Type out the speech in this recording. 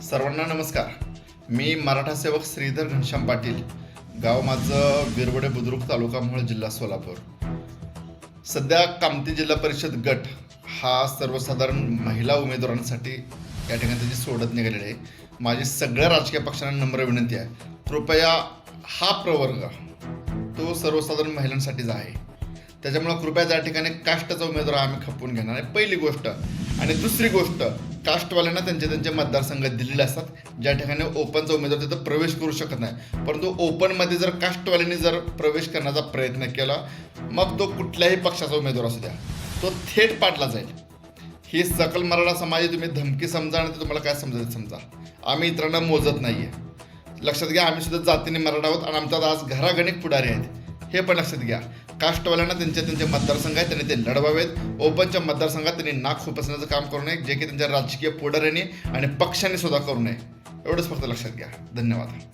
सर्वांना नमस्कार. मी मराठा सेवक श्रीधर घनश्याम पाटील. गाव माझं विरवडे बुद्रुक, तालुका मोहोळ, जिल्हा सोलापूर. सध्या कामती जिल्हा परिषद गट हा सर्वसाधारण महिला उमेदवारांसाठी या ठिकाणी त्याची सोडत निघालेली आहे. माझी सगळ्या राजकीय पक्षांना नम्र विनंती आहे, कृपया हा प्रवर्ग तो सर्वसाधारण महिलांसाठीच आहे. त्याच्यामुळे कृपया त्या ठिकाणी कास्टचा उमेदवार आम्ही खपवून घेणार आहे, पहिली गोष्ट. आणि दुसरी गोष्ट, कास्टवाल्यांना त्यांचे मतदारसंघ दिलेले असतात, ज्या ठिकाणी ओपनचा उमेदवार तिथं प्रवेश करू शकत नाही. परंतु ओपनमध्ये जर कास्टवाल्यांनी जर प्रवेश करण्याचा प्रयत्न केला, मग तो कुठल्याही पक्षाचा उमेदवार असू द्या, तो थेट पाडला जाईल. ही सकल मराठा समाज तुम्ही धमकी समजा आणि तुम्हाला काय समजायचं समजा. आम्ही इतरांना मोजत नाही आहे. लक्षात घ्या, आम्ही सुद्धा जातीने मराठा आहोत आणि आमच्यात आज घरागणिक पुढारी आहेत, हे पण लक्षात घ्या. कास्टवाल्यांना त्यांचे मतदारसंघ आहेत, त्यांनी ते लढवावेत. ओपनच्या मतदारसंघात त्यांनी नाक खुपसण्याचं काम करू नये, जे की त्यांच्या राजकीय पुढाऱ्यांनी आणि पक्षांनी सुद्धा करू नये. एवढंच फक्त लक्षात घ्या. धन्यवाद.